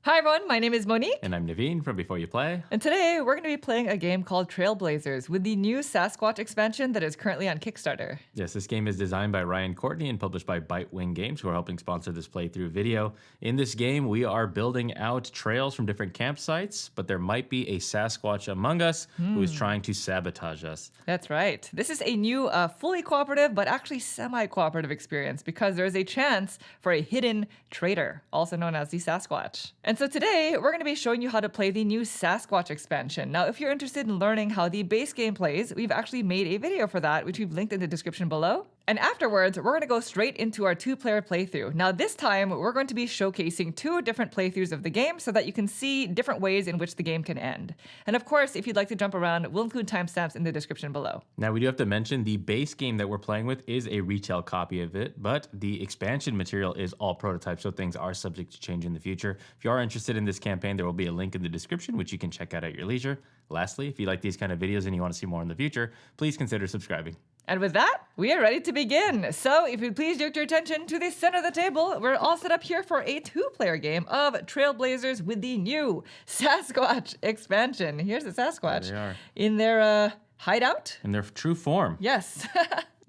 Hi everyone, my name is Monique. And I'm Naveen from Before You Play. And today we're going to be playing a game called Trailblazers with the new Sasquatch expansion that is currently on Kickstarter. Yes, this game is designed by Ryan Courtney and published by Bitewing Games, who are helping sponsor this playthrough video. In this game, we are building out trails from different campsites, but there might be a Sasquatch among us who is trying to sabotage us. That's right. This is a new fully cooperative, but actually semi-cooperative experience because there is a chance for a hidden traitor, also known as the Sasquatch. And so today, we're going to be showing you how to play the new Sasquatch expansion. Now, if you're interested in learning how the base game plays, we've actually made a video for that, which we've linked in the description below. And afterwards, we're going to go straight into our two-player playthrough. Now, this time, we're going to be showcasing two different playthroughs of the game so that you can see different ways in which the game can end. And of course, if you'd like to jump around, we'll include timestamps in the description below. Now, we do have to mention the base game that we're playing with is a retail copy of it, but the expansion material is all prototypes, so things are subject to change in the future. If you are interested in this campaign, there will be a link in the description, which you can check out at your leisure. Lastly, if you like these kind of videos and you want to see more in the future, please consider subscribing. And with that, we are ready to begin. So if you'd please direct your attention to the center of the table, we're all set up here for a two-player game of Trailblazers with the new Sasquatch expansion. Here's the Sasquatch. There they are. In their hideout. In their true form. Yes.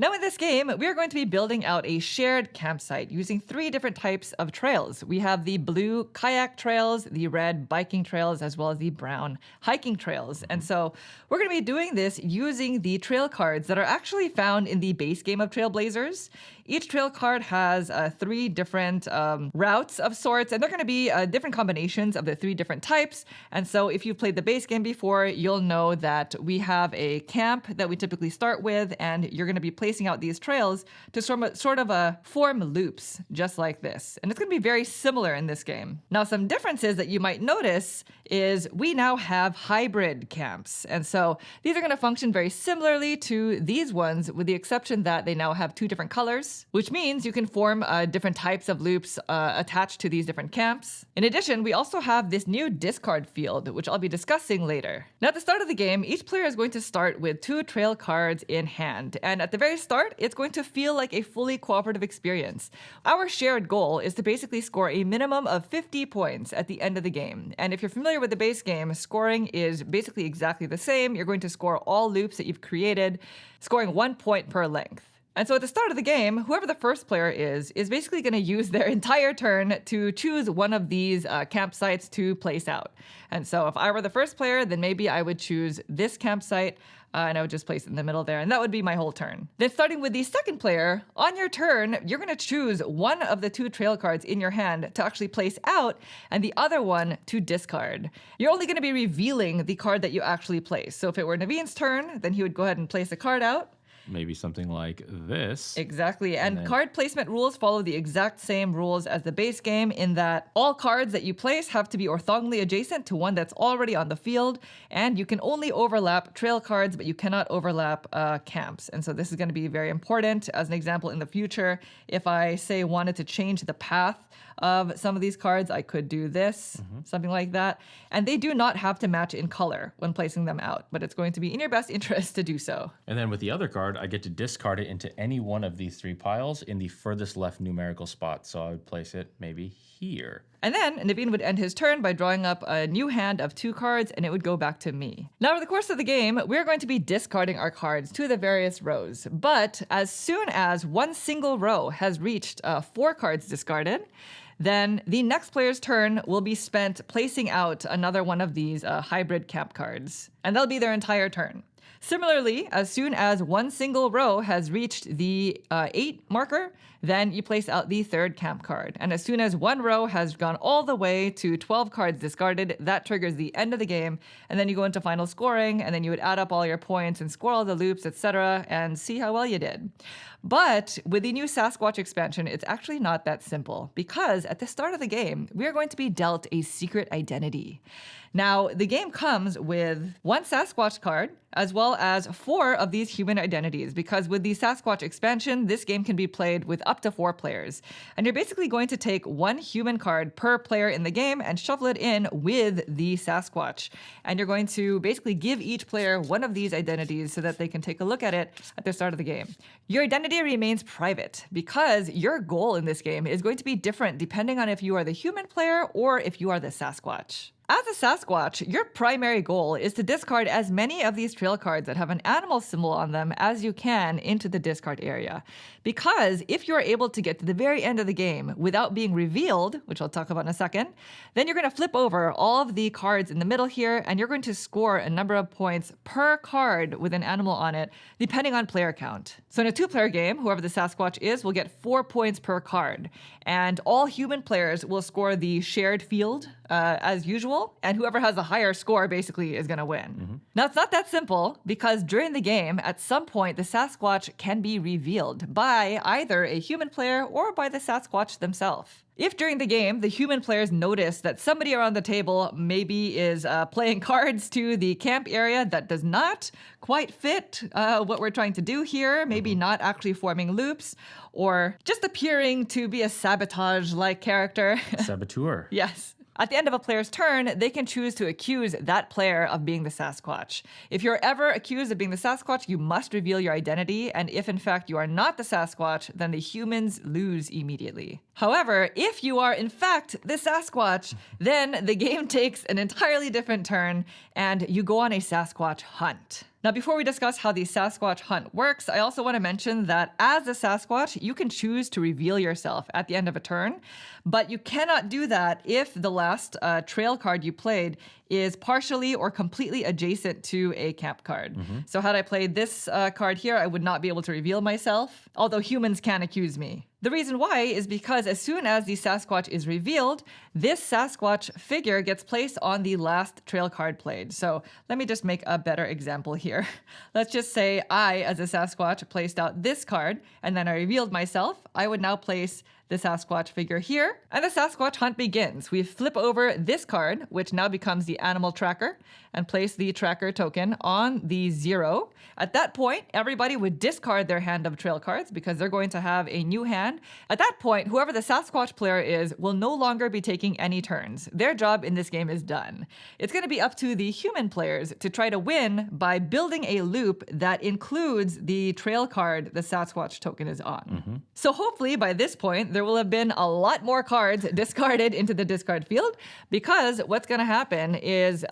Now in this game, we are going to be building out a shared campsite using three different types of trails. We have the blue kayak trails, the red biking trails, as well as the brown hiking trails. And so we're going to be doing this using the trail cards that are actually found in the base game of Trailblazers. Each trail card has three different routes of sorts, and they're going to be different combinations of the three different types. And so if you've played the base game before, you'll know that we have a camp that we typically start with, and you're going to be placing out these trails to sort of form loops, just like this. And it's going to be very similar in this game. Now, some differences that you might notice is we now have hybrid camps. And so these are going to function very similarly to these ones, with the exception that they now have two different colors, which means you can form different types of loops attached to these different camps. In addition, we also have this new discard field, which I'll be discussing later. Now, at the start of the game, each player is going to start with two trail cards in hand. And at the very start, it's going to feel like a fully cooperative experience. Our shared goal is to basically score a minimum of 50 points at the end of the game. And if you're familiar with the base game, scoring is basically exactly the same. You're going to score all loops that you've created, scoring 1 point per length. And so at the start of the game, whoever the first player is basically going to use their entire turn to choose one of these campsites to place out. And so if I were the first player, then maybe I would choose this campsite, and I would just place it in the middle there, and that would be my whole turn. Then starting with the second player, on your turn, you're going to choose one of the two trail cards in your hand to actually place out, and the other one to discard. You're only going to be revealing the card that you actually place. So if it were Naveen's turn, then he would go ahead and place a card out. Maybe something like this. Exactly. And card placement rules follow the exact same rules as the base game in that all cards that you place have to be orthogonally adjacent to one that's already on the field. And you can only overlap trail cards, but you cannot overlap camps. And so this is going to be very important. As an example, in the future, if I say wanted to change the path of some of these cards, I could do this, something like that. And they do not have to match in color when placing them out, but it's going to be in your best interest to do so. And then with the other card, I get to discard it into any one of these three piles in the furthest left numerical spot. So I would place it maybe here. And then Naveen would end his turn by drawing up a new hand of two cards, and it would go back to me. Now, over the course of the game, we're going to be discarding our cards to the various rows. But as soon as one single row has reached 4 cards discarded, then the next player's turn will be spent placing out another one of these hybrid camp cards. And that'll be their entire turn. Similarly, as soon as one single row has reached the 8 marker, then you place out the third camp card. And as soon as one row has gone all the way to 12 cards discarded, that triggers the end of the game. And then you go into final scoring, and then you would add up all your points and score all the loops, etc., and see how well you did. But with the new Sasquatch expansion, it's actually not that simple, because at the start of the game, we are going to be dealt a secret identity. Now, the game comes with 1 Sasquatch card, as well as 4 of these human identities, because with the Sasquatch expansion, this game can be played with up to 4 players. And you're basically going to take 1 human card per player in the game and shuffle it in with the Sasquatch. And you're going to basically give each player one of these identities so that they can take a look at it at the start of the game. Your identity remains private because your goal in this game is going to be different depending on if you are the human player or if you are the Sasquatch. As a Sasquatch, your primary goal is to discard as many of these trail cards that have an animal symbol on them as you can into the discard area. Because if you're able to get to the very end of the game without being revealed, which I'll talk about in a second, then you're going to flip over all of the cards in the middle here, and you're going to score a number of points per card with an animal on it, depending on player count. So in a 2-player game, whoever the Sasquatch is will get 4 points per card. And all human players will score the shared field as usual, and whoever has the higher score basically is going to win. Now, it's not that simple because during the game, at some point, the Sasquatch can be revealed by either a human player or by the Sasquatch themselves. If during the game, the human players notice that somebody around the table maybe is playing cards to the camp area that does not quite fit what we're trying to do here, maybe not actually forming loops, or just appearing to be a sabotage-like character. Saboteur. Yes. At the end of a player's turn, they can choose to accuse that player of being the Sasquatch. If you're ever accused of being the Sasquatch, you must reveal your identity, and if in fact you are not the Sasquatch, then the humans lose immediately. However, if you are in fact the Sasquatch, then the game takes an entirely different turn, and you go on a Sasquatch hunt. Now, before we discuss how the Sasquatch hunt works, I also want to mention that as a Sasquatch, you can choose to reveal yourself at the end of a turn, but you cannot do that if the last trail card you played is partially or completely adjacent to a camp card. So had I played this card here, I would not be able to reveal myself, although humans can accuse me. The reason why is because as soon as the Sasquatch is revealed, this Sasquatch figure gets placed on the last trail card played. So let me just make a better example here. Let's just say I, as a Sasquatch, placed out this card, and then I revealed myself. I would now place the Sasquatch figure here, and the Sasquatch hunt begins. We flip over this card, which now becomes the animal tracker, and place the tracker token on the 0. At that point, everybody would discard their hand of trail cards because they're going to have a new hand. At that point, whoever the Sasquatch player is will no longer be taking any turns. Their job in this game is done. It's going to be up to the human players to try to win by building a loop that includes the trail card the Sasquatch token is on. So hopefully by this point, there will have been a lot more cards discarded into the discard field, because what's going to happen is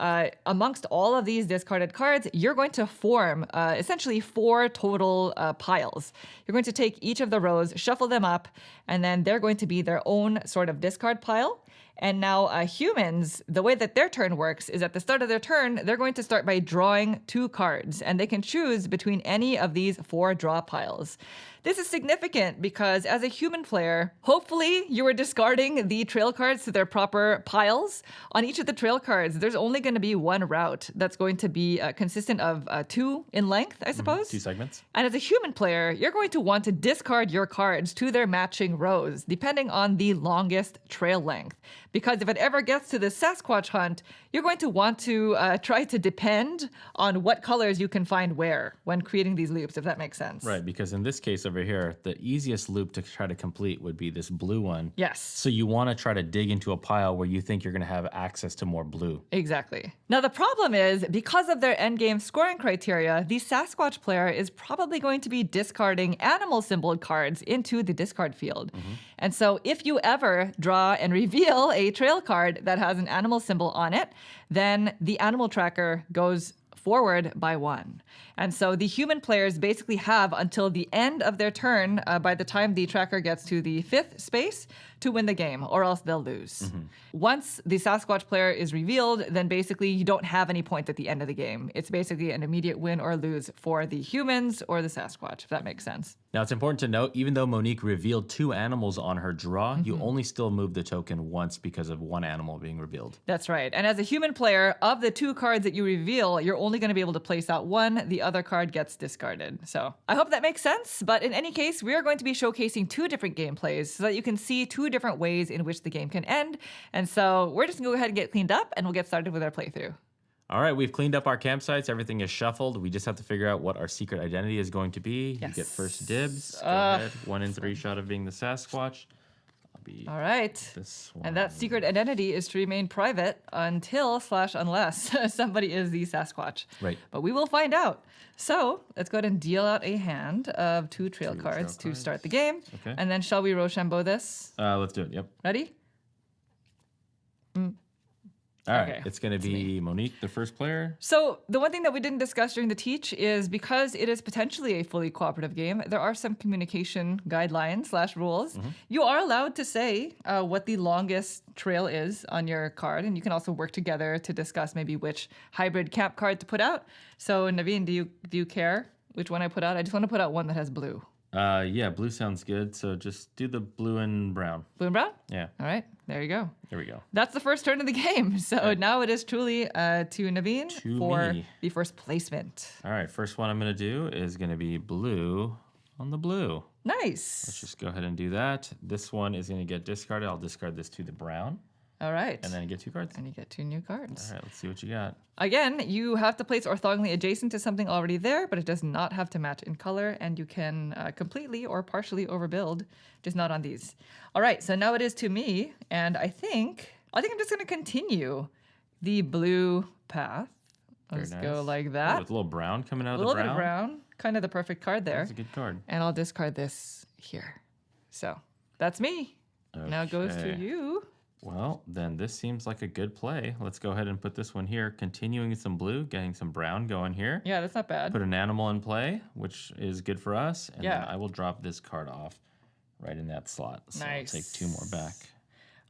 amongst all of these discarded cards, you're going to form essentially 4 total piles. You're going to take each of the rows, shuffle them up, and then they're going to be their own sort of discard pile. And now humans, the way that their turn works is at the start of their turn, they're going to start by drawing 2 cards, and they can choose between any of these 4 draw piles. This is significant because as a human player, hopefully you are discarding the trail cards to their proper piles. On each of the trail cards, there's only going to be one route that's going to be consistent of 2 in length, I suppose. 2 segments. And as a human player, you're going to want to discard your cards to their matching rows, depending on the longest trail length. Because if it ever gets to the Sasquatch hunt, you're going to want to try to depend on what colors you can find where when creating these loops, if that makes sense. Right, because in this case over here, the easiest loop to try to complete would be this blue one. Yes. So you want to try to dig into a pile where you think you're going to have access to more blue. Exactly. Now, the problem is, because of their endgame scoring criteria, the Sasquatch player is probably going to be discarding animal symboled cards into the discard field. And so if you ever draw and reveal a trail card that has an animal symbol on it, then the animal tracker goes forward by 1. And so the human players basically have until the end of their turn, by the time the tracker gets to the 5th space, to win the game, or else they'll lose. Once the Sasquatch player is revealed, then basically you don't have any points at the end of the game. It's basically an immediate win or lose for the humans or the Sasquatch, if that makes sense. Now, it's important to note, even though Monique revealed 2 animals on her draw, you only still move the token once because of 1 animal being revealed. That's right. And as a human player, of the 2 cards that you reveal, you're only going to be able to place out 1. The other card gets discarded. So I hope that makes sense. But in any case, we are going to be showcasing 2 different gameplays so that you can see 2 different ways in which the game can end. And so we're just going to go ahead and get cleaned up, and we'll get started with our playthrough. All right, we've cleaned up our campsites. Everything is shuffled. We just have to figure out what our secret identity is going to be. You get first dibs. Go ahead. 1 in 3 shot of being the Sasquatch. I'll be All right. this one. And that secret identity is to remain private until/unless somebody is the Sasquatch. Right. But we will find out. So let's go ahead and deal out a hand of 2 trail cards to start the game. Okay. And then shall we Rochambeau this? Let's do it. Yep. Ready? All right. Okay, It's going to be Monique, the first player. So the one thing that we didn't discuss during the teach is because it is potentially a fully cooperative game, there are some communication guidelines/rules. You are allowed to say what the longest trail is on your card, and you can also work together to discuss maybe which hybrid camp card to put out. So Naveen, do you care which one I put out? I just want to put out one that has blue. Yeah, blue sounds good. So just do the blue and brown. Blue and brown? Yeah. All right, there you go. There we go. That's the first turn of the game. So now it is truly to Naveen for me. the first placement. All right. First one I'm going to do is going to be blue on the blue. Nice. Let's just go ahead and do that. This one is going to get discarded. I'll discard this to the brown. All right. And then I get 2 cards. And you get 2 new cards. All right. Let's see what you got. Again, you have to place orthogonally adjacent to something already there, but it does not have to match in color, and you can completely or partially overbuild, just not on these. All right, so now it is to me, and I think I'm just going to continue the blue path. Let's Very go nice. like Oh, that. with a little brown coming out A of the little brown. bit of brown, kind of the perfect card there. That's a good card. And I'll discard this here. So that's me. Now it goes to Okay. you. Well, then this seems like a good play. Let's go ahead and put this one here. Continuing some blue, getting some brown going here. Yeah, that's not bad. Put an animal in play, which is good for us. And Yeah. then I will drop this card off right in that slot. So Nice. I'll take 2 more back.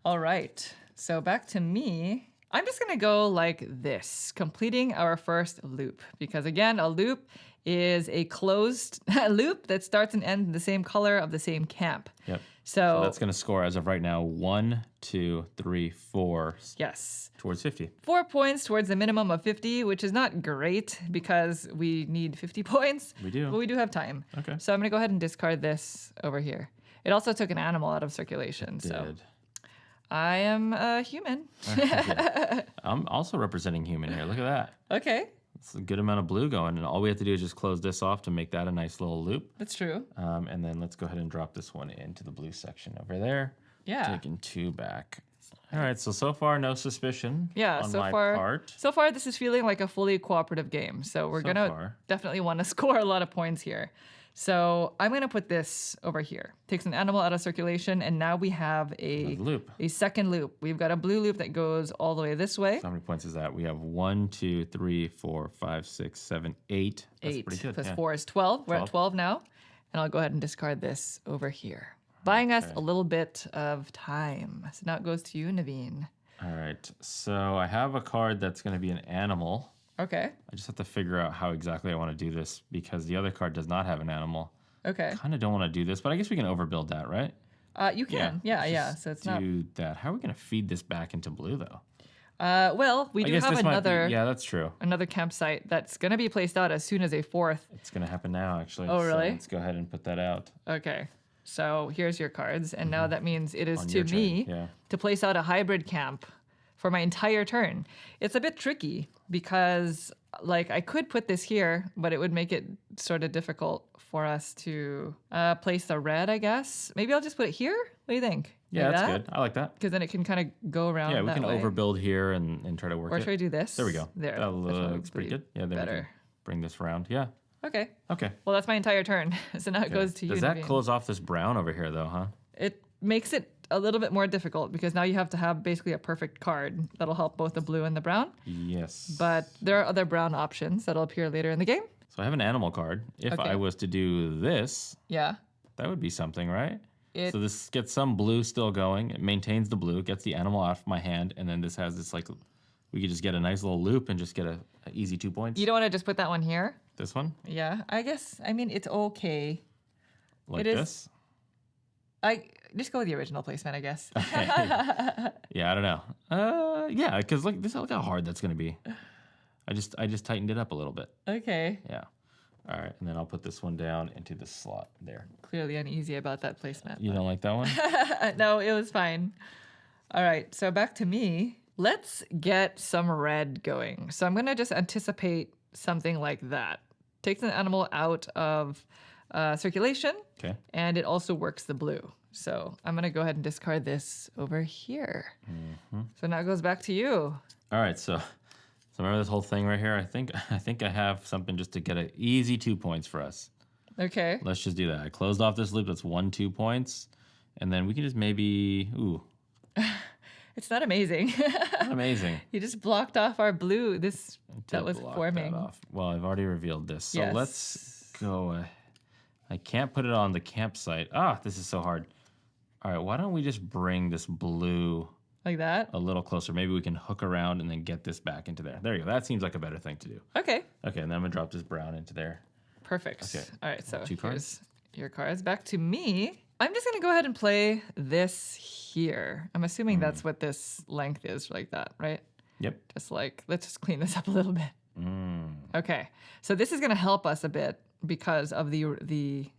All right. So back to me. I'm just going to go like this, completing our first loop. Because again, a loop is a closed loop that starts and ends in the same color of the same camp. Yep. So, So that's going to score as of right now 1, 2, 3, 4 yes, towards 50. 4 points towards a minimum of 50, which is not great because we need 50 points. We do. But we do have time. Okay. So I'm going to go ahead and discard this over here. It also took an animal out of circulation. So Did. I am a human. I'm also representing human here. Look at that. Okay, It's a good amount of blue going. And all we have to do is just close this off to make that a nice little loop. that's true. And then let's go ahead and drop this one into the blue section over there. Yeah. Taking 2 back. All right, so far, no suspicion Yeah, on so my far, part. so far this is feeling like a fully cooperative game. So we're So gonna far. definitely want to score a lot of points here. So I'm gonna put this over here. Takes an animal out of circulation, and now we have Another loop. a second loop. We've got a blue loop that goes all the way this way. So how many points is that? We have 1, 2, 3, 4, 5, 6, 7, 8. That's 8 pretty good. plus yeah. 4 is 12. We're at 12. 12 now, and I'll go ahead and discard this over here, buying us a little bit of time. So now it goes to you, Naveen. All right, so I have a card that's going to be an animal. Okay. I just have to figure out how exactly I want to do this because the other card does not have an animal. Okay. Kind of don't want to do this, but I guess we can overbuild that, right? You can. Yeah. Just So it's not. do that. How are we going to feed this back into blue, though? Well, we I do guess have this might another. be, yeah, that's true. Another campsite that's going to be placed out as soon as a 4th. It's going to happen now, actually. Oh, So really? let's go ahead and put that out. Okay. So here's your cards. And now that means it is On to your turn, me yeah. to place out a hybrid camp for my entire turn. It's a bit tricky because, like, I could put this here, but it would make it sort of difficult for us to place the red, I guess. Maybe I'll just put it here. What do you think? Yeah, that's good. I like that. Because then it can kind of go around. Yeah, we that can way. overbuild here and try to work Or it. should I do this? There we go. There. That looks probably pretty good. Yeah, then we better. can bring this around. Yeah. Okay. Okay. Well, that's my entire turn. So now it goes to you. Does that Naveen. close off this brown over here, though, huh? It makes it a little bit more difficult because now you have to have basically a perfect card that'll help both the blue and the brown. Yes. But there are other brown options that'll appear later in the game. So I have an animal card. If Okay. I was to do this, Yeah. that would be something, right? It- So this gets some blue still going. It maintains the blue, gets the animal off my hand, and then this has this like, we could just get a nice little loop and just get a easy 2 points. You don't want to just put that one here? This one, Yeah. I guess, I mean, it's okay. like It is- this. I just go with the original placement, I guess. Yeah, I don't know. Yeah, because look how hard that's gonna be. I just tightened it up a little bit. Okay. Yeah. All right, and then I'll put this one down into the slot there. Clearly uneasy about that placement. You don't like that one? No, it was fine. All right. So back to me. Let's get some red going. So I'm going to just anticipate something like that. Takes an animal out of circulation, Okay. and it also works the blue. So I'm going to go ahead and discard this over here. So now it goes back to you. All right, so remember this whole thing right here? I think I have something just to get an easy 2 points for us. Okay. Let's just do that. I closed off this loop. That's 2 points. And then we can just maybe, It's not amazing. amazing. You just blocked off our blue. That was Block forming. that off. Well, I've already revealed this. So Yes. let's go. I can't put it on the campsite. This is so hard. All right, why don't we just bring this blue Like that? a little closer? Maybe we can hook around and then get this back into there. There you go. That seems like a better thing to do. Okay. Okay, and then I'm going to drop this brown into there. Perfect. Okay. All right, so 2 cards. here's your cards. Back to me. I'm just going to go ahead and play this here. I'm assuming that's what this length is, like that, right? Yep. Just like, let's just clean this up a little bit. Mm. Okay, so this is going to help us a bit because of the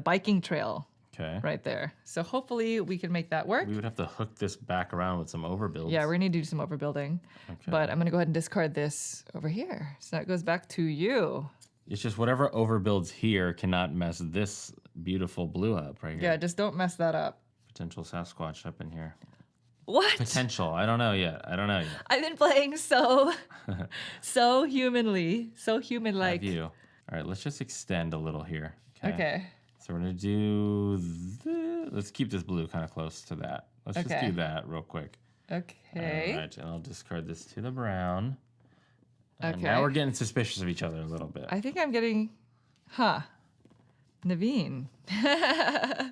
biking trail Okay. right there. So hopefully we can make that work. We would have to hook this back around with some overbuilds. Yeah, we're going to do some overbuilding. Okay. But I'm going to go ahead and discard this over here. So that goes back to you. It's just whatever overbuilds here cannot mess this beautiful blue up right here. Yeah, just don't mess that up. Potential Sasquatch up in here. What? Potential. I don't know yet. I've been playing so humanly, so human-like. Have you? All right, let's just extend a little here. Okay. So we're going to do let's keep this blue kind of close to that. Let's just Okay. do that real quick. Okay. All right, and I'll discard this to the brown. And Okay. now we're getting suspicious of each other a little bit. I think I'm getting, Naveen.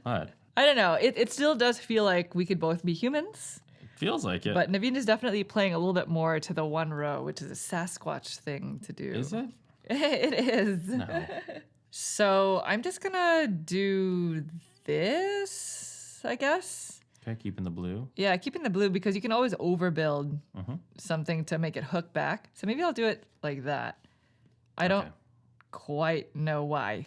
What? I don't know. It still does feel like we could both be humans, It feels like it. but Naveen is definitely playing a little bit more to the one row, which is a Sasquatch thing to do. Is it? It is. No. So I'm just gonna do this, I guess. Okay, keeping the blue. Yeah, keeping the blue because you can always overbuild Mhm. something to make it hook back. So maybe I'll do it like that. I don't Okay. quite know why,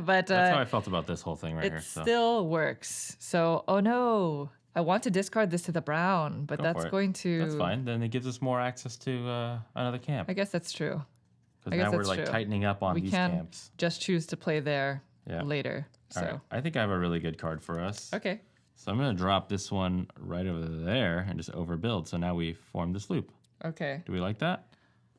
but That's how I felt about this whole thing right it here. So still works. So, oh no, I want to discard this to the brown, but Go that's for it. going to. that's fine. Then it gives us more access to another camp. I guess that's true. I Because guess now we're that's like true. tightening up on We these can camps. just choose to play there Yeah. later. So, All right. I think I have a really good card for us. okay. So I'm going to drop this one right over there and just overbuild. So now we form this loop. Okay. Do we like that?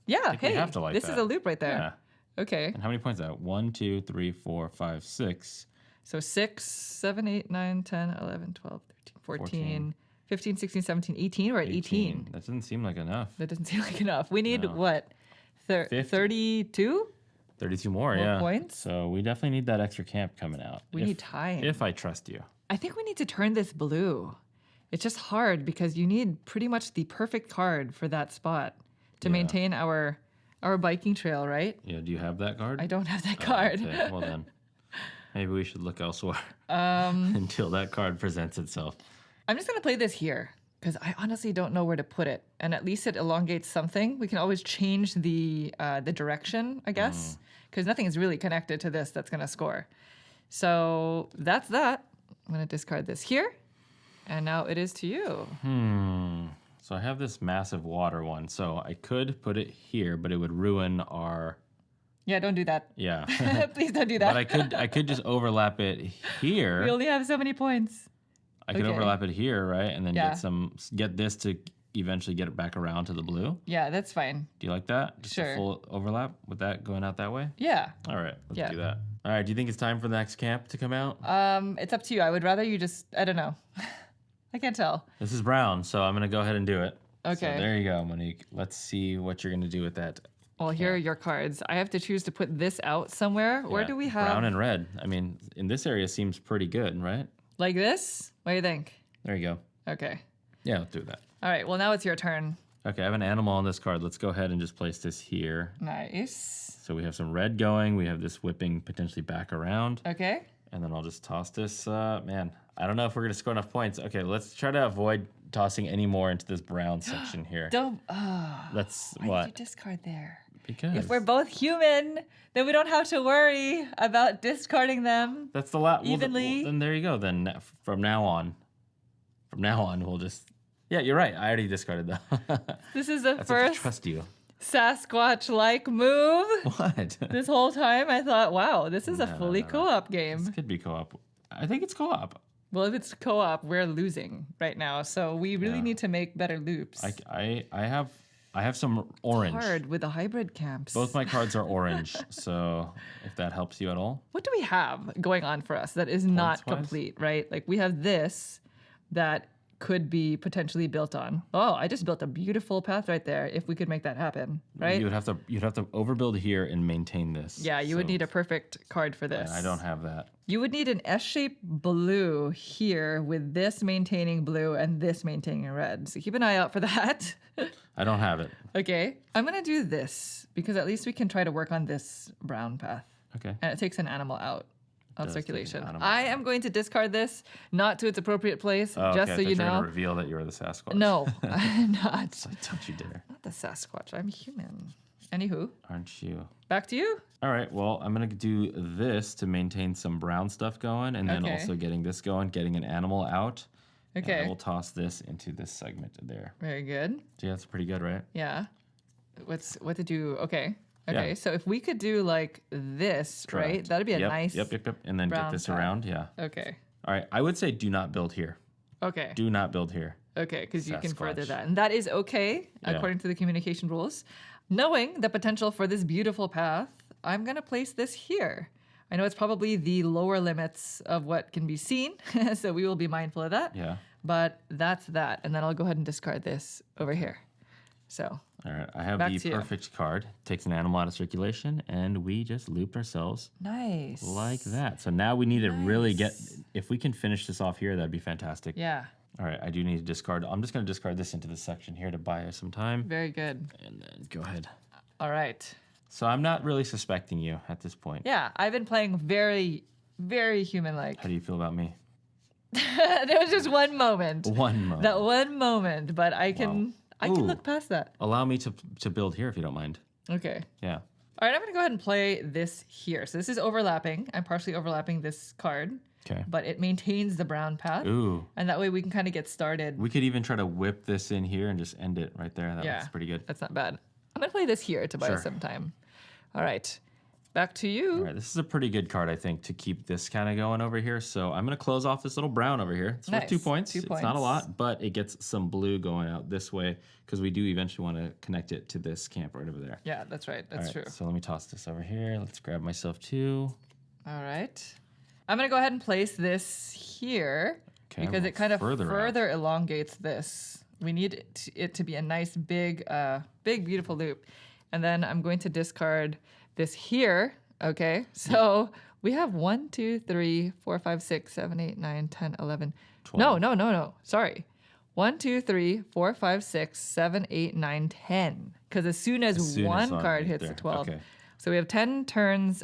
Yeah. think we Hey, have to like this is that. a loop right there. Yeah. Okay. And how many points is that? 1, 2, 3, 4, 5, 6. So 6, 7, 8, 9, 10, 11, 12, 13, 14, 15, 16, 17, 18. We're at 18. That doesn't seem like enough. That doesn't seem like enough. We need No. what? 50. 32? 32 more, More yeah. points? So we definitely need that extra camp coming out. We need time. If I trust you. I think we need to turn this blue. It's just hard because you need pretty much the perfect card for that spot to Yeah. maintain our biking trail, right? Yeah, do you have that card? I don't have that card. Okay, well then. Maybe we should look elsewhere until that card presents itself. I'm just going to play this here because I honestly don't know where to put it. And at least it elongates something. We can always change the direction, I guess, because nothing is really connected to this that's going to score. So that's that. I'm going to discard this here. And now it is to you. So I have this massive water one. So I could put it here, but it would ruin our... Yeah, don't do that. Yeah. Please don't do that. But I could just overlap it here. We only have so many points. I could okay. overlap it here, right? And then Yeah. get this to eventually get it back around to the blue. Yeah, that's fine. Do you like that? Just Sure. a full overlap with that going out that way? Yeah. All right, let's Yeah. do that. All right, do you think it's time for the next camp to come out? It's up to you. I would rather you just, I don't know. I can't tell. This is brown, so I'm going to go ahead and do it. Okay. So there you go, Monique. Let's see what you're going to do with that. Well, here are your cards. I have to choose to put this out somewhere. Where Yeah, do we have? brown and red? I mean, in this area seems pretty good, right? Like this? What do you think? There you go. Okay. Yeah, let's do that. All right. Well, now it's your turn. Okay, I have an animal on this card. Let's go ahead and just place this here. Nice. So we have some red going. We have this whipping potentially back around. Okay. And then I'll just toss this. Man, I don't know if we're going to score enough points. Okay, let's try to avoid tossing any more into this brown section here. Don't. Oh, Let's, why what? did you discard there? Because If we're both human, then we don't have to worry about discarding them. that's the lot. evenly. Then there you go. Then from now on, we'll just Yeah, you're right. I already discarded that. This is the That's first trust you. Sasquatch-like move. What? This whole time I thought, wow, this is a fully no. co-op This game. could be co-op. I think it's co-op. Well, if it's co-op, we're losing right now, so we really Yeah. need to make better loops. I have some orange. Hard with the hybrid camps. Both my cards are orange, so if that helps you at all. What do we have going on for us that is not Points-wise? complete, right? Like we have this that could be potentially built on. Oh, I just built a beautiful path right there if we could make that happen, right? You'd have to overbuild here and maintain this. Yeah, you would need a perfect card for this. I don't have that. You would need an S-shaped blue here with this maintaining blue and this maintaining red. So keep an eye out for that. I don't have it. Okay, I'm gonna do this because at least we can try to work on this brown path. Okay. And it takes an animal out of does take an circulation. animal I am going to discard this, not to its appropriate place, Oh, just okay, so I thought you were know. gonna reveal that you were the Sasquatch. No, I'm not. It's like, don't you dare. Not the Sasquatch. I'm human. Anywho, Aren't you? back to you. All right, well, I'm going to do this to maintain some brown stuff going, and then Okay. also getting this going, getting an animal out. And Okay. I will toss this into this segment there. Very good. Yeah, that's pretty good, right? Yeah. What did you? Okay. Okay. Yeah. So if we could do like this, right? Correct. That'd be a Yep, nice. Yep. And then get brown this path. around, yeah. Okay. All right, I would say do not build here. Okay. Do not build here. Okay, because you can further Sasquatch. that. And that is okay, Yeah. according to the communication rules. Knowing the potential for this beautiful path, I'm going to place this here. I know it's probably the lower limits of what can be seen, so we will be mindful of that. Yeah. But that's that. And then I'll go ahead and discard this over here. So, All right, I have Back the to you. perfect card. Takes an animal out of circulation, and we just looped ourselves nice. like that. So now we need to really get, if we can finish this off here, that'd be fantastic. Yeah, All right, I do need to discard. I'm just going to discard this into this section here to buy us some time. very good. And then go ahead. All right. So I'm not really suspecting you at this point. Yeah, I've been playing very, very human-like. How do you feel about me? There was just one moment. One moment. That one moment, but I can I can Ooh. look past that. Allow me to build here if you don't mind. Okay. Yeah. All right, I'm going to go ahead and play this here. So this is overlapping. I'm partially overlapping this card, Okay. but it maintains the brown path. Ooh. And that way we can kind of get started. We could even try to whip this in here and just end it right there. That Yeah. looks pretty good. That's not bad. I'm going to play this here to buy us Sure. some time. All right. Back to you. All right, this is a pretty good card, I think, to keep this kind of going over here. So I'm going to close off this little brown over here. It's worth Nice. 2 points. 2 It's not a points. lot, but it gets some blue going out this way because we do eventually want to connect it to this camp right over there. Yeah, that's right. That's All right, true. So let me toss this over here. Let's grab myself 2. All right. I'm going to go ahead and place this here Okay, because well, it kind of further out. further elongates this. We need it to be a nice, big, beautiful loop. And then I'm going to discard this here. Okay. So we have 1, 2, 3, 4, 5, 6, 7, 8, 9, 10, 11. 12. No. Sorry. 1, 2, 3, 4, 5, 6, 7, 8, 9, 10. Because as soon as soon as one on card right hits there. the 12. Okay. So we have 10 turns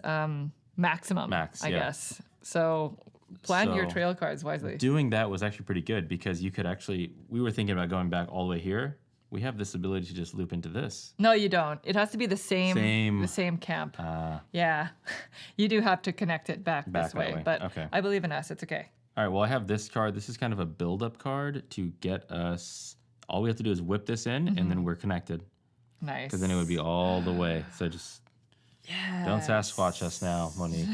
maximum, Max, I yeah. guess. So plan your So- trail cards wisely. Doing that was actually pretty good because you could actually, we were thinking about going back all the way here. We have this ability to just loop into this. No, you don't. It has to be the same camp. All Yeah. You do have to connect it back Back this that way. way. But Okay. I believe in us. It's okay. right, well, I have this card. This is kind of a build-up card to get us, all we have to do is whip this in and then we're connected. Nice. Because then it would be all the way. So just don't Sasquatch us now, Monique.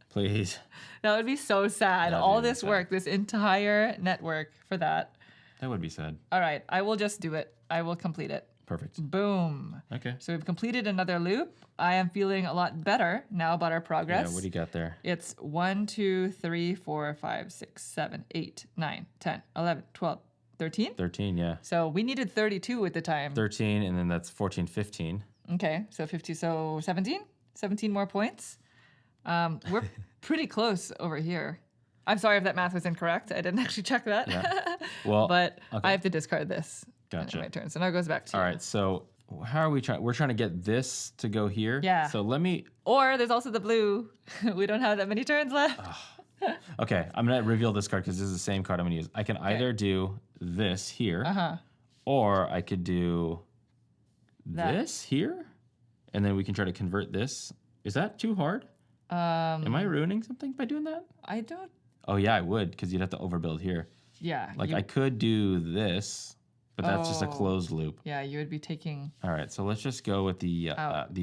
Please. That would be so sad. That'd All be this sad. work, this entire network for that. That would be sad. All right. I will just do it. I will complete it. Perfect. Boom. Okay. So we've completed another loop. I am feeling a lot better now about our progress. Yeah, what do you got there? It's 1, 2, 3, 4, 5, 6, 7, 8, 9, 10, 11, 12, 13. 13, yeah. So we needed 32 at the time. 13, and then that's 14, 15. Okay, so 50, so 17? 17 more points. We're pretty close over here. I'm sorry if that math was incorrect. I didn't actually check that. Yeah. Well, But okay. I have to discard this. Gotcha. My turn. So now it goes back to All you. right, so how are we trying? We're trying to get this to go here. Yeah. So let me, Or there's also the blue. We don't have that many turns left. okay, I'm going to reveal this card because this is the same card I'm going to use. I can either do this here, or I could do That. this here, and then we can try to convert this. Is that too hard? Am I ruining something by doing that? I don't. Oh, yeah, I would, because you'd have to overbuild here. Yeah. Like I could do this, but that's just a closed loop. Yeah, you would be taking. All right, so let's just go with the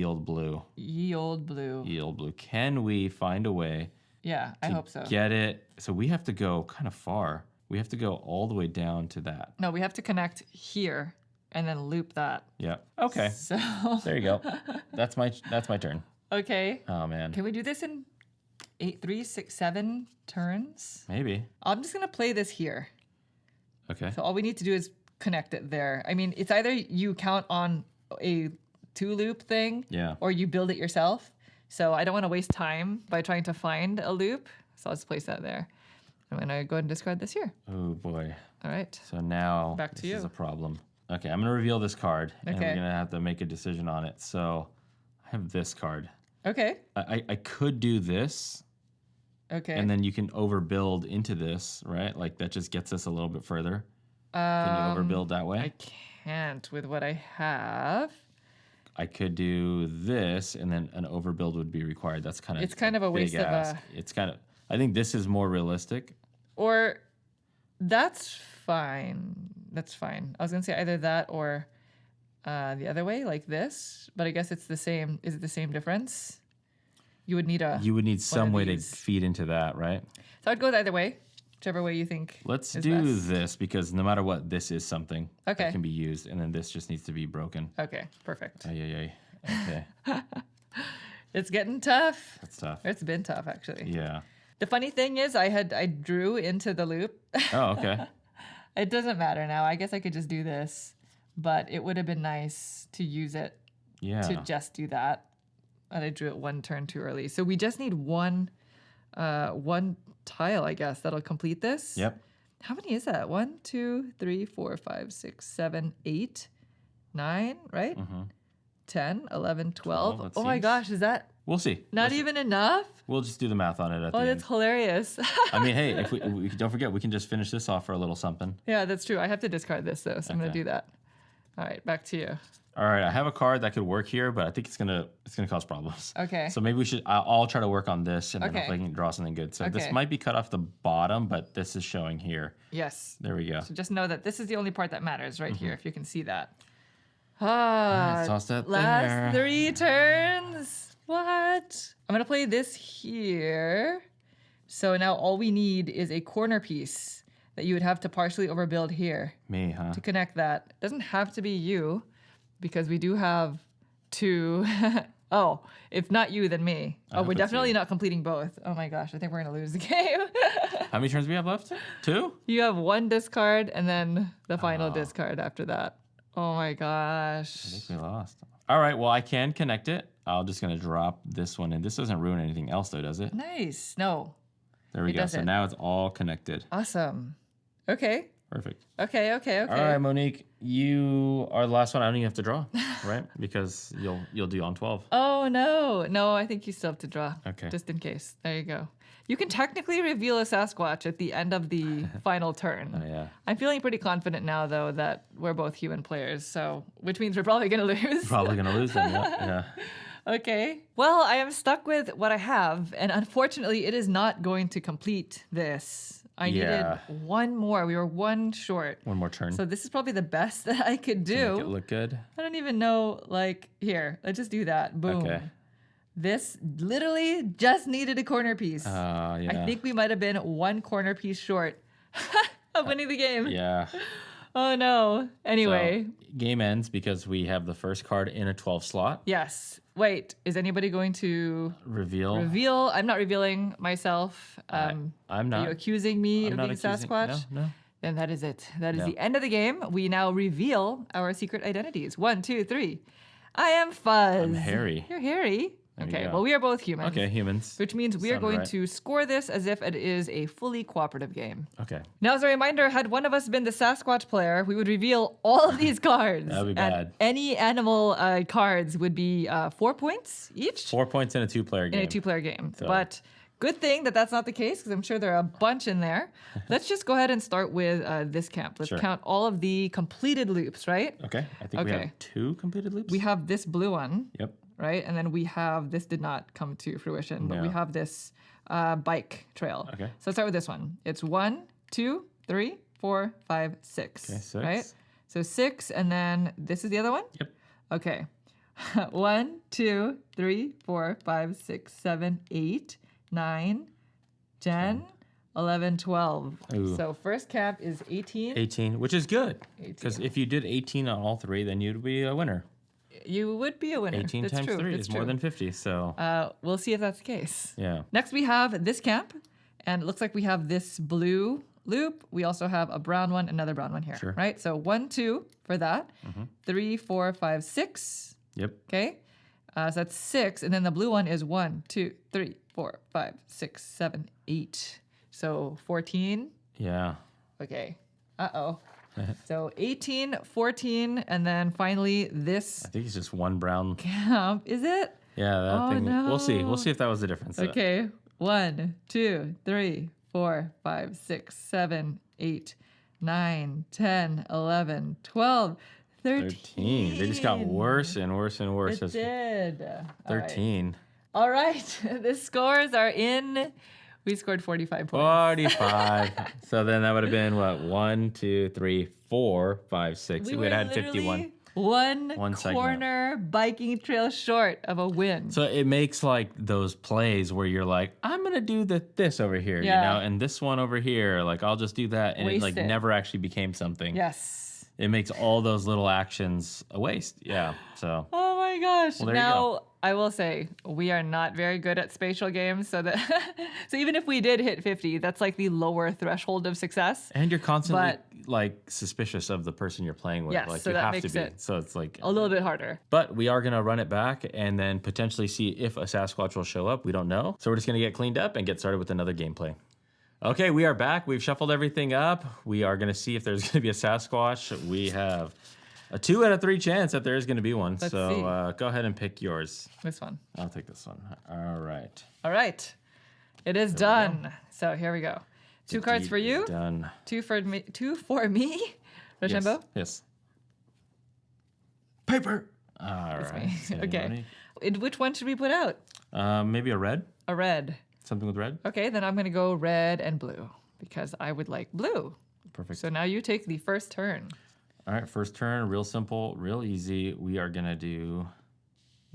old blue. Ye old blue. Ye old blue. Can we find a way? Yeah, I hope so. Get it. So we have to go kind of far. We have to go all the way down to that. No, we have to connect here and then loop that. Yeah. Okay. So there you go. That's my turn. Okay. Oh man. Can we do this in 8, 3, 6, 7 turns? Maybe. I'm just gonna play this here. Okay. So all we need to do is connect it there. I mean, it's either you count on a 2-loop thing, or you build it yourself. So I don't want to waste time by trying to find a loop. So I'll just place that there. I'm gonna go ahead and discard this here. Oh boy. All right. So now back to this you. is a problem. Okay, I'm gonna reveal this card, and Okay. we're gonna have to make a decision on it. So I have this card. Okay. I could do this. Okay. And then you can overbuild into this, right? Like that just gets us a little bit further. Can you overbuild that way? I can't with what I have. I could do this, and then an overbuild would be required. That's kind of It's kind of a waste of ask. It's kind of. I think this is more realistic. Or that's fine. That's fine. I was gonna say either that or the other way, like this. But I guess it's the same. Is it the same difference? You would need some way to feed into that, right? So I'd go either way, whichever way you think. Let's is do best. this because no matter what, this is something Okay. that can be used, and then this just needs to be broken. Okay, perfect. Ay. Okay, It's getting tough. that's tough. It's been tough, actually. Yeah. The funny thing is, I drew into the loop. Oh, okay. It doesn't matter now. I guess I could just do this, but it would have been nice to use it Yeah. to just do that. And I drew it one turn too early. So we just need one tile, I guess, that'll complete this. Yep. How many is that? 1, 2, 3, 4, 5, 6, 7, 8, 9, right? 10, 11, 12. that Oh my seems- gosh, is that We'll see. not even enough? We'll just do the math on it at the Oh, end. that's hilarious. I mean, hey, if we don't forget, we can just finish this off for a little something. Yeah, that's true. I have to discard this though, so I'm gonna Okay. do that. All right, back to you. All right, I have a card that could work here, but I think it's gonna cause problems. Okay. So maybe we should. I'll try to work on this, and then Okay. hopefully I can draw something good. So Okay. this might be cut off the bottom, but this is showing here. Yes. There we go. So just know that this is the only part that matters right here, if you can see that. Alright, toss that Last there. 3 turns. What? I'm gonna play this here. So now all we need is a corner piece that you would have to partially overbuild here Me, huh? to connect that. It doesn't have to be you, because we do have 2. Oh, if not you, then me. Oh, hope we're it's definitely you. not completing both. Oh my gosh, I think we're gonna lose the game. How many turns do we have left? 2? You have 1 discard and then the final discard after that. Oh my gosh. I think we lost. All right, well, I can connect it. I'm just gonna drop this one in. This doesn't ruin anything else, though, does it? Nice. No. There we It go. So doesn't. now it's all connected. Awesome. Okay. Perfect. Okay. All right, Monique, you are the last one. I don't even have to draw, right? Because you'll do on 12. Oh no. No, I think you still have to draw. Okay. Just in case. There you go. You can technically reveal a Sasquatch at the end of the final turn. Oh yeah. I'm feeling pretty confident now though that we're both human players, so which means we're probably gonna lose. Probably gonna lose then. Yeah. Okay. Well, I am stuck with what I have, and unfortunately, it is not going to complete this. I Yeah. needed 1 more. We were 1 short. One more turn. So this is probably the best that I could to make it do. look good. I don't even know, like, here, let's just do that. Boom. Okay. This literally just needed a corner piece. Yeah. I think we might have been 1 corner piece short of winning the game. Yeah. Oh no. Anyway, So, game ends because we have the first card in a 12 slot. yes. Wait, is anybody going to Reveal. reveal? I'm not revealing myself. I'm Are not. you accusing me I'm of not being accusing- Sasquatch? No. Then that is it. That is No. the end of the game. We now reveal our secret identities. 1, 2, 3. I am Fuzz. I'm Harry. You're Harry. There you Okay, go. well, we are both humans. Okay, humans. Which means we are Sound going right. to score this as if it is a fully cooperative game. Okay. Now, as a reminder, had one of us been the Sasquatch player, we would reveal all of these cards. That'd be And bad. any animal cards would be 4 points each 4 points in a 2-player game. in a 2-player game. So- But good thing that that's not the case, because I'm sure there are a bunch in there. Let's just go ahead and start with this camp. Let's Sure. count all of the completed loops, right? Okay. I think we Okay. have 2 completed loops. We have this blue one, Yep. right? And then we have, this did not come to fruition, but we No. have this bike trail. Okay. So let's start with this one. It's 1, 2, 3, 4, 5, 6. Okay, 6. Right? So 6, and then this is the other one? Yep. Okay. 1, 2, 3, 4, 5, 6, 7, 8, 9, 10, 11, 12. Ooh. So first cap is 18. 18, which is good. 18. Because if you did 18 on all three, then you'd be a winner. You would be a winner. 18 That's times true. 3 That's is more true. than 50. So, We'll see if that's the case. yeah. Next, we have this camp, and it looks like we have this blue loop. We also have a brown one, another brown one here. Sure. Right? So 1, 2 for that. 3, 4, 5, 6. Yep. Okay. So that's 6. And then the blue one is 1, 2, 3, 4, 5, 6, 7, 8. So 14. Yeah. Okay. Uh-oh. So 18, 14, and then finally this I think it's just one brown. camp. Is it? Yeah, that Oh, thing. no. We'll see. We'll see if that was the difference. Okay. 1, 2, 3, 4, 5, 6, 7, 8, 9, 10, 11, 12, 13. They just got worse and worse and worse. It did. All right. 13. All right. The scores are in. We scored 45 points. 45. So then that would have been what? 1, 2, 3, 4, 5, 6. We would have had 51. One segment. corner biking trail short of a win. So it makes like those plays where you're like, I'm gonna do this over here, Yeah. you know, and this one over here, like I'll just do that, and Waste it like it. never actually became something. Yes. It makes all those little actions a waste. Yeah. So Oh my gosh. Well, there you go. Now, I will say, we are not very good at spatial games. So that so even if we did hit 50, that's like the lower threshold of success. and you're constantly But- like suspicious of the person you're playing with. Yes, like so you that have to makes be. it So it's like A little bit harder. But we are going to run it back and then potentially see if a Sasquatch will show up. We don't know. So we're just going to get cleaned up and get started with another gameplay. Okay, we are back. We've shuffled everything up. We are going to see if there's going to be a Sasquatch. We have a 2 out of 3 chance that there is going to be one. Let's so see. Go ahead and pick yours. This one. I'll take this one. All right. All right. It is done. So here we go. 2 cards Deed for is you. Done. 2 for me. 2 for me. Rochambeau? Yes. Paper. All That's right. me. Getting Okay. ready. Which one should we put out? Maybe a red. A red. Something with red. Okay, then I'm going to go red and blue because I would like blue. Perfect. So now you take the first turn. All right, first turn, real simple, real easy. We are gonna do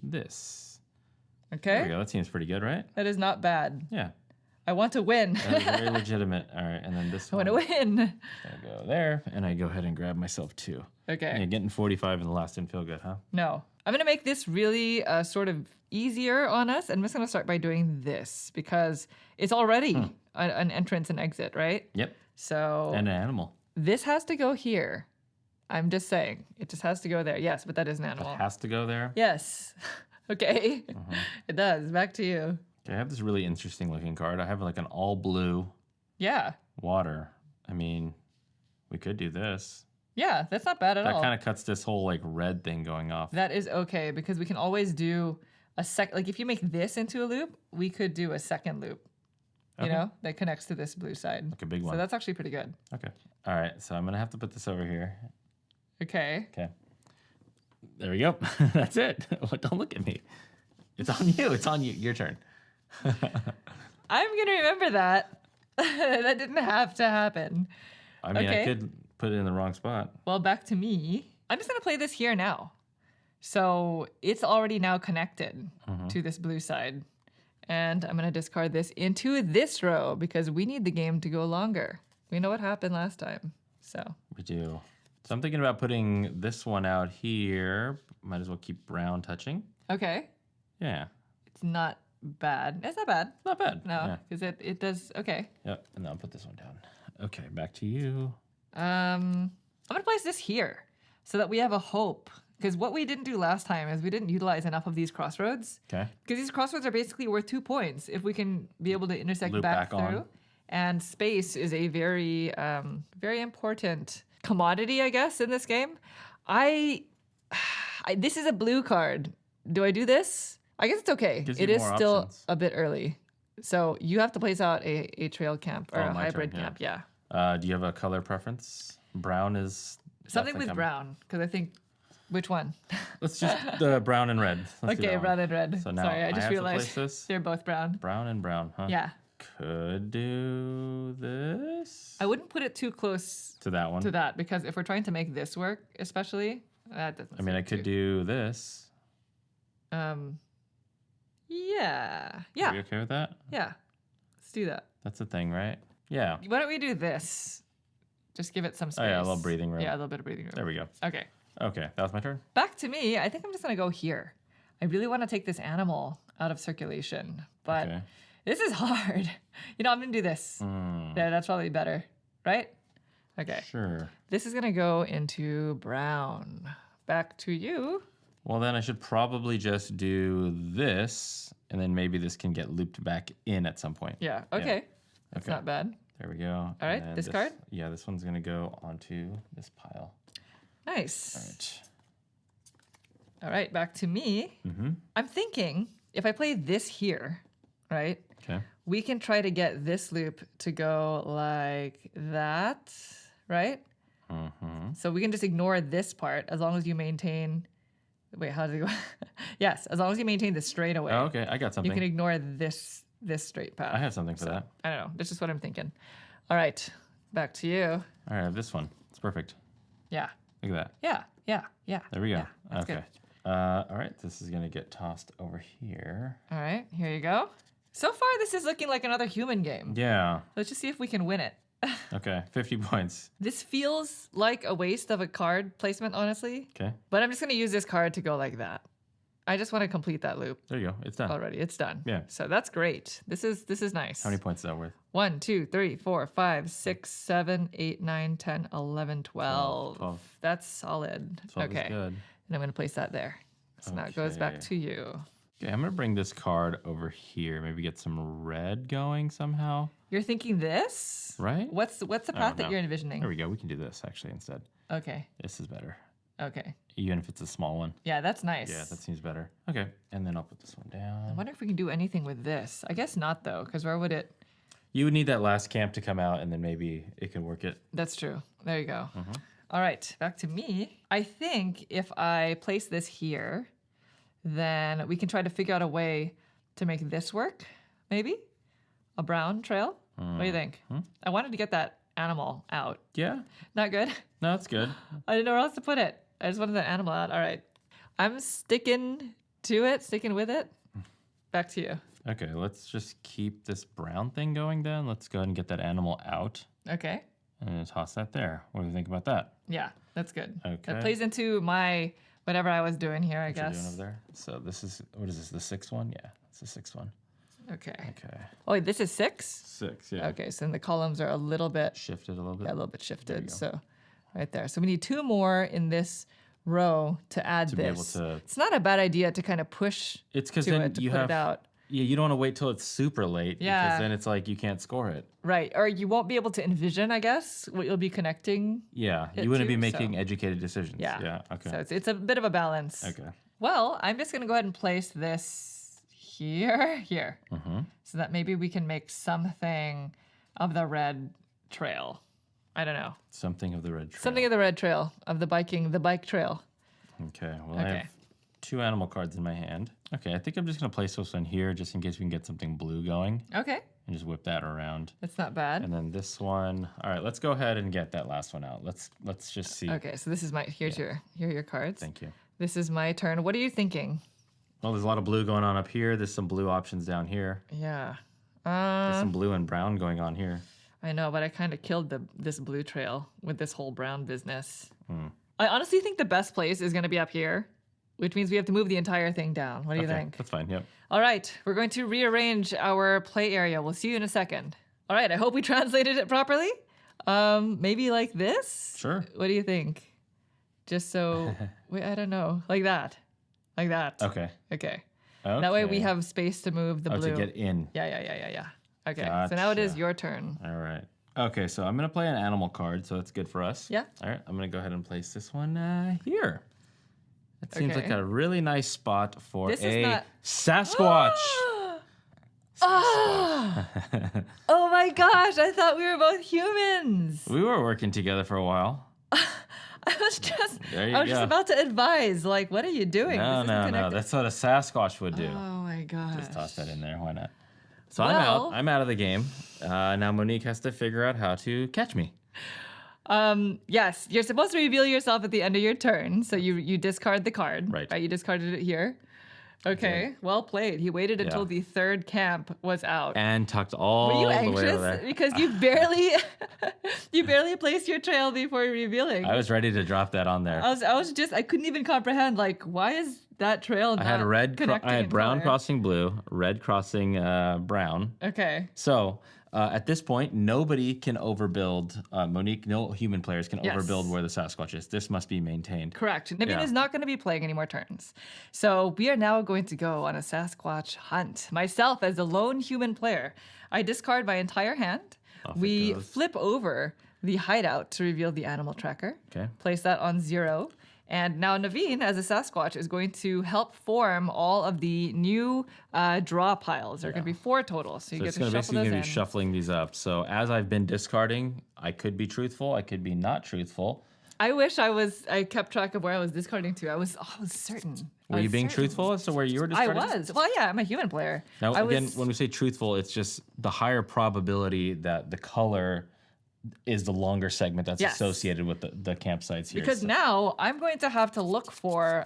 this. There we Okay? go. That seems pretty good, right? That is not bad. Yeah, I want to win. that is very legitimate. All right, and then this I one. want to win. I go there, and I go ahead and grab myself 2. Okay. Yeah, getting 45 in the last didn't feel good, huh? No. I'm going to make this really sort of easier on us. I'm just going to start by doing this because it's already an entrance and exit, right? Yep. So And an animal. this has to go here. I'm just saying. It just has to go there. Yes, but that is an It animal. has to go there. Yes. Okay. It does. Back to you. Okay, I have this really interesting looking card. I have like an all blue Yeah. water. I mean, we could do this. Yeah, that's not bad at That all. kind of cuts this whole like red thing going off. That is okay because we can always do a like if you make this into a loop, we could do a second loop. You Okay. know, that connects to this blue side. Like a big one. So that's actually pretty good. Okay. All right, so I'm gonna have to put this over here. Okay. Okay. There we go. That's it. Don't look at me. It's on you. It's on you. Your turn. I'm gonna remember that. That didn't have to happen. I mean, Okay. I could put it in the wrong spot. Well, back to me. I'm just gonna play this here now. So it's already now connected to this blue side. And I'm gonna discard this into this row because we need the game to go longer. We know what happened last time. So We do. So I'm thinking about putting this one out here. Might as well keep brown touching. okay. Yeah. It's not bad. It's not bad. Not bad. No, Yeah. because it does okay. Yep. And then I'll put this one down. Okay, back to you. I'm gonna place this here so that we have a hope. Because what we didn't do last time is we didn't utilize enough of these crossroads. Okay. Because these crossroads are basically worth 2 points if we can be able to intersect Loop back back on. through. And space is a very, very important commodity, I guess, in this game. This is a blue card. Do I do this? I guess it's okay. Gives It you is more still options. a bit early. So you have to place out a trail camp or Oh, a my hybrid turn, yeah. camp. Yeah. Do you have a color preference? Brown is Something definitely with coming. brown. Because I think, which one? Let's just the brown and red. Let's do Okay, that one. brown and red. So now Sorry, I I just have to realized place this. they're both brown. Brown and brown, huh? Yeah. could do this. I wouldn't put it too close To that one. to that because if we're trying to make this work, especially, that doesn't. I mean, I could do this. Yeah. Are Yeah. you okay with that? Yeah. Let's do that. That's the thing, right? Yeah. Why don't we do this? Just give it some space. Oh, yeah, a little breathing room. Yeah, a little bit of breathing room. There we go. Okay. Okay, that was my turn. Back to me. I think I'm just going to go here. I really want to take this animal out of circulation, but Okay. this is hard. You know, I'm going to do this. Yeah, that's probably better, right? Okay. Sure. This is going to go into brown. Back to you. Well, then I should probably just do this, and then maybe this can get looped back in at some point. Yeah, okay. That's Okay. not bad. There we go. All right, this card? Yeah, this one's going to go onto this pile. Nice. All right. All right, back to me. Mm-hmm. I'm thinking if I play this here, right, Okay. we can try to get this loop to go like that, right? Mm-hmm. So we can just ignore this part as long as you maintain. Wait, how does it go? Yes, as long as you maintain the straightaway. Oh, okay. I got You something. can ignore this straight path. I have something for that. I don't know. That's just what I'm thinking. All right, back to you. All right, I have this one. It's perfect. Yeah, Look at that. yeah. There we go. Yeah, that's okay. good. All right, this is going to get tossed over here. All right, here you go. So far, this is looking like another human game. Yeah. Let's just see if we can win it. Okay, 50 points. This feels like a waste of a card placement, honestly. Okay, But I'm just going to use this card to go like that. I just want to complete that loop there you go. It's done. already. It's done. Yeah. So that's great. This is nice. How many points is that worth? 1, 2, 3, 4, 5, 6, 7, 8, 9, 10, 11, 12. 12. That's solid. 12 okay. is good. And I'm going to place that there. So now it goes back Okay. to you. Okay, I'm going to bring this card over here. Maybe get some red going somehow. You're thinking this? Right? What's the path that no. you're envisioning? There we go. We can do this actually instead. Okay. This is better. Okay. Even if it's a small one. Yeah, that's nice. Yeah, that seems better. Okay, and then I'll put this one I down. wonder if we can do anything with this. I guess not, though, because where would it... You would need that last camp to come out, and then maybe it can work it. That's true. There you go. Mm-hmm. All right, back to me. I think if I place this here, then we can try to figure out a way to make this work, maybe? A brown trail? What do you think? I wanted to get that animal out. Yeah? Not good? No, that's good. I didn't know where else to put it. I just wanted that animal out. All right. I'm sticking to it, sticking with it. Back to you. Okay, let's just keep this brown thing going then. Let's go ahead and get that animal out Okay. and toss that there. What do you think about that? Yeah, that's good. Okay. That plays into my whatever I was doing here, I What you're guess. doing over there? So this is, what is this, the sixth one? Yeah, it's the sixth one. Okay. Okay. Oh, wait, this is 6? 6, yeah. Okay, so then the columns are a little bit, Shifted a little bit. yeah, a little bit shifted. go. So right there. So we need 2 more in this row to add To this. be able to- It's not a bad idea to kind of push It's because to then it to you put have, it out. yeah, you don't want to wait till it's super late. Yeah. Because then it's like you can't score it. Right. Or you won't be able to envision, I guess, what you'll be connecting. Yeah, It you wouldn't be too, making so- educated decisions. Yeah. Yeah, okay. So it's a bit of a balance. Okay. Well, I'm just going to go ahead and place this here, Mm-hmm. so that maybe we can make something of the red trail. I don't know. Something of the red trail. Something of the red trail, of the bike trail. Okay, well, I Okay. have 2 animal cards in my hand. Okay, I think I'm just going to place this one here just in case we can get something blue going Okay, and just whip that around. that's not bad. And then this one. All right, let's go ahead and get that last one out. Let's just see. Okay, so this is here are your cards. Thank you. This is my turn. What are you thinking? Well, there's a lot of blue going on up here. There's some blue options down here. Yeah. There's some blue and brown going on here. I know, but I kind of killed this blue trail with this whole brown business. Hmm. I honestly think the best place is going to be up here, which means we have to move the entire thing down. What do you Okay, think? that's fine. Yep. All right, we're going to rearrange our play area. We'll see you in a second. All right, I hope we translated it properly. Maybe like this? Sure. What do you think? Just so, wait, I don't know. Like that. Like that. Okay. Okay. That way we Okay. have space to move the blue. to get in. Yeah. Okay, so now it is Gotcha. your turn. All right. Okay, so I'm gonna play an animal card, so that's good for us. Yeah. All right, I'm gonna go ahead and place this one here. That seems like Okay. a really nice spot for This is a not- Sasquatch. Ah! Oh my gosh, I thought we were both humans. We were working together for a while. I was just There you I was just go. about to advise, like, what are you doing? No, This isn't no, no. connected. That's what a Sasquatch would do. Oh my gosh. Just toss that in there. Why not? So I'm out of the game. Now Monique has to figure out how to catch me. Yes, you're supposed to reveal yourself at the end of your turn. So you discard the card. Right. You discarded it here. Okay, well played. He waited until the third camp was out. And tucked all the way over Were you anxious? there. Because you barely placed your trail before revealing. I was ready to drop that on there. I couldn't even comprehend, like, why is that trail not I had brown color? crossing blue, red crossing brown. Okay. So at this point, nobody can overbuild. Monique, no human players can overbuild where the Sasquatch is. This must be maintained. Correct. Naveen is not going to be playing any more turns. So we are now going to go on a Sasquatch hunt. Myself, as a lone human player, I discard my entire hand. We flip over the hideout to reveal the animal tracker. Okay. Place that on 0. And now Naveen, as a Sasquatch, is going to help form all of the new draw piles. There are going to be 4 total, so you get to shuffle basically those going in. to be shuffling these up. So as I've been discarding, I could be truthful, I could be not truthful. I wish I kept track of where I was discarding to. I was certain. Were you being truthful as to where you were discarding? I was. Well, yeah, I'm a human player. Now, when we say truthful, it's just the higher probability that the color is the longer segment that's associated with the campsites here. Because now I'm going to have to look for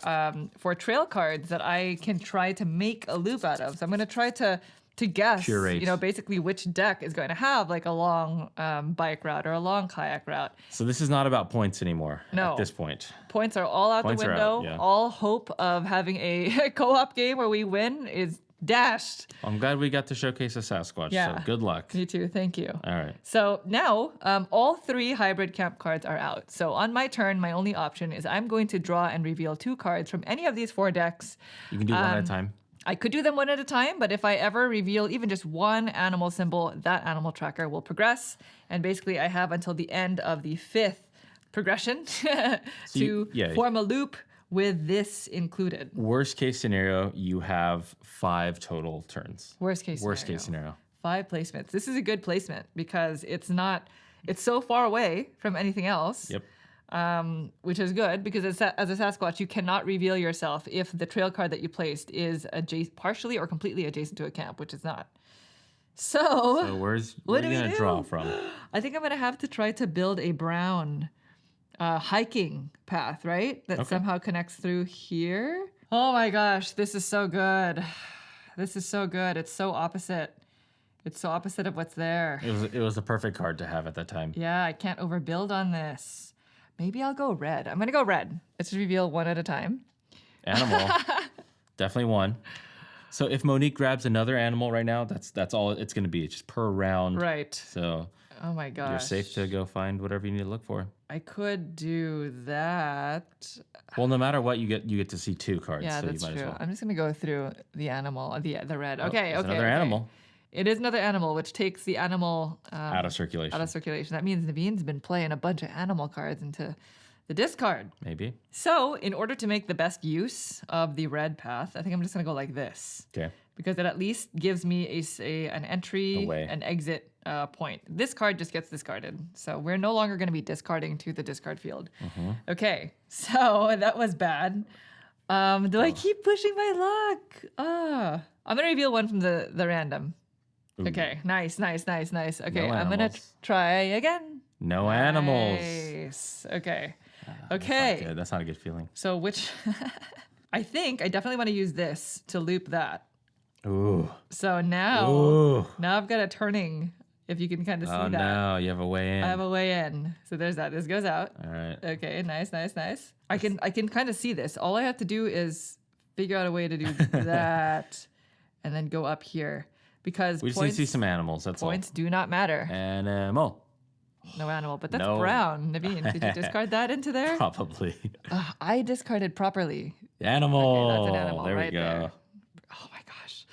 trail cards that I can try to make a loop out of. So I'm going to try to guess, curate. Basically which deck is going to have like a long bike route or a long kayak route. So this is not about points anymore at this point. Points are all out the window. All hope of having a co-op game where we win is dashed. I'm glad we got to showcase a Sasquatch. Yeah. So good luck. Me too. Thank you. All right. So now all 3 hybrid camp cards are out. So on my turn, my only option is I'm going to draw and reveal 2 cards from any of these 4 decks. You can do one at a time. I could do them one at a time, but if I ever reveal even just one animal symbol, that animal tracker will progress. And basically, I have until the end of the 5th progression to form a loop with this included. Worst case scenario, you have 5 total turns. Worst case scenario. 5 placements. This is a good placement because it's so far away from anything else. Yep. Which is good because as a Sasquatch, you cannot reveal yourself if the trail card that you placed is partially or completely adjacent to a camp, which is not. So where are you going to draw from? I think I'm going to have to try to build a brown hiking path, right? That somehow connects through here. Oh my gosh, this is so good. This is so good. It's so opposite. It's so opposite of what's there. It was the perfect card to have at that time. Yeah, I can't overbuild on this. Maybe I'll go red. I'm going to go red. Let's reveal one at a time. Animal. Definitely one. So if Monique grabs another animal right now, that's all it's going to be. It's just per round. Right. So oh my gosh. You're safe to go find whatever you need to look for. I could do that. Well, no matter what, you get to see 2 cards. Yeah, so that's you might true. as well. I'm just going to go through the animal, the red. Okay, Another animal. It is another animal, which takes the animal out of circulation. That means Naveen's been playing a bunch of animal cards into the discard. Maybe. So, in order to make the best use of the red path, I think I'm just going to go like this. Okay. Because it at least gives me an entry, an exit point. This card just gets discarded. So, we're no longer going to be discarding to the discard field. Mm-hmm. Okay. So, that was bad. Do I keep pushing my luck? I'm going to reveal one from the random. Ooh. Okay, nice. Okay, I'm gonna try again. No animals. Nice. Okay. That's not a good feeling. So I think I definitely want to use this to loop that. Ooh. So now I've got a turning. If you can kind of see that. Oh no, you have a way in. I have a way in. So there's that. This goes out. All right. Okay, nice. I can kind of see this. All I have to do is figure out a way to do that, and then go up here. Because we just need to see some animals. That's points do not matter. Animal. No animal, but that's brown. Naveen, did you discard that into there? Probably. I discarded properly. Animal. Okay, that's an animal there right we go. There. Oh my gosh.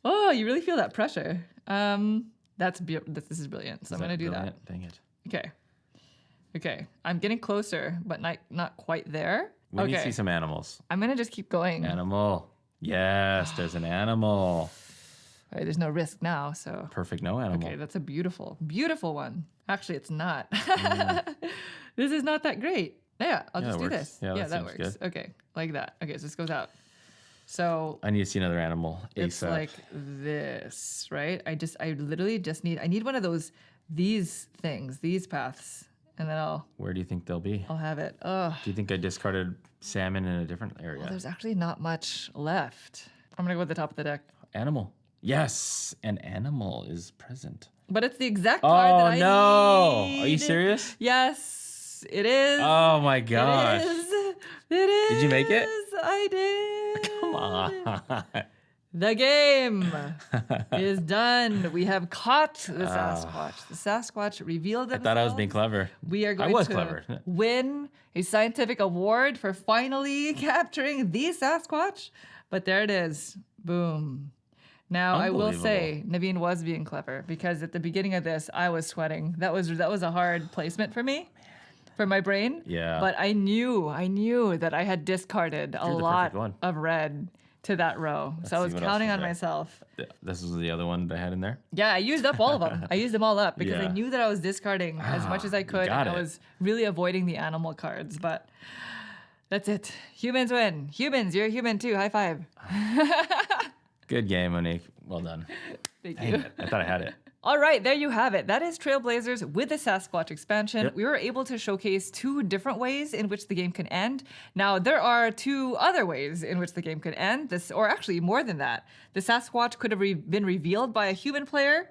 Oh, you really feel that pressure. This is brilliant. So I'm gonna do that. Dang it. Okay. I'm getting closer, but not quite there. We need to see some animals. I'm gonna just keep going. Animal. Yes, there's an animal. All right, there's no risk now, so. Perfect, no animal. Okay, that's a beautiful one. Actually, it's not. This is not that great. Yeah, I'll just do works. this. Yeah, that works. Good. Okay, like that. Okay, so this goes out. So I need to see another animal it's ASAP. like this, right? I literally just need, I need one of these things, these paths, and then Where do you think they'll be? I'll have it. Oh, Do you think I discarded salmon in a different well, area? there's actually not much left. I'm gonna go with the top of the deck. Animal. Yes, an animal is present. But it's the exact card that Oh I no! need. Are you serious? Yes, it is. Oh my gosh! It is. It is. Did you make it? I did. Come on. The game is done. We have caught the Sasquatch. The Sasquatch revealed I themselves. thought I was being clever. We are going was to clever. win a scientific award for finally capturing the Sasquatch. But there it is. Boom. Now, I will say, Naveen was being clever because at the beginning of this, I was sweating. That was a hard placement for me, for my brain. Yeah. But I knew that I had discarded a You're the lot perfect one. of red to that row. So I was see what else counting is on there. myself. This was the other one that I had in there. Yeah, I used up all of them. I used them all up because I Yeah. knew that I was discarding as much as I could. got And I it. was really avoiding the animal cards. But that's it. Humans win. Humans, you're a human too. High five. Good game, Monique. Well done. Thank Dang you. it. I thought I had it. All right, there you have it. That is Trailblazers with the Sasquatch expansion. Yep. We were able to showcase 2 different ways in which the game can end. Now, there are 2 other ways in which the game could end. Or actually more than that. The Sasquatch could have been revealed by a human player,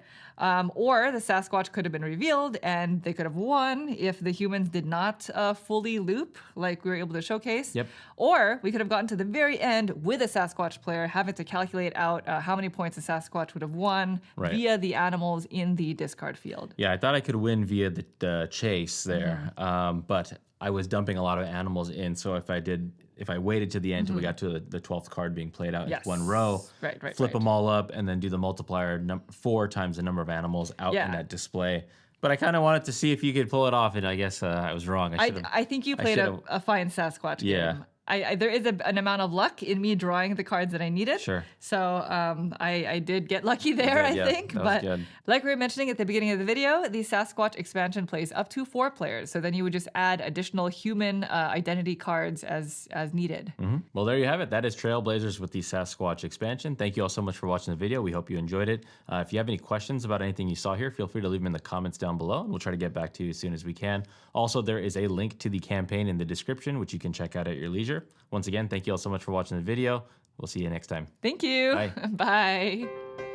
or the Sasquatch could have been revealed and they could have won if the humans did not fully loop, like we were able to showcase. Yep. Or we could have gotten to the very end with a Sasquatch player having to calculate out how many points the Sasquatch would have won Right. via the animals in the discard field. Yeah, I thought I could win via the chase there, but I was dumping a lot of animals in. So if I waited to the end till we got to the 12th card being played out Yes. in one row, Right, flip them all up, and then do the multiplier 4 times the number of animals out Yeah. in that display. But I kind of wanted to see if you could pull it off, and I guess I was wrong. I think you played a fine Sasquatch Yeah. game. There is an amount of luck in me drawing the cards that I needed. Sure. So I did get lucky there, did, yeah. I think. That was But good. like we were mentioning at the beginning of the video, the Sasquatch expansion plays up to 4 players. So then you would just add additional human identity cards as needed. Well, there you have it. That is Trailblazers with the Sasquatch expansion. Thank you all so much for watching the video. We hope you enjoyed it. If you have any questions about anything you saw here, feel free to leave them in the comments down below, and we'll try to get back to you as soon as we can. Also, there is a link to the campaign in the description, which you can check out at your leisure. Once again, thank you all so much for watching the video. We'll see you next time. Thank you. Bye. Bye.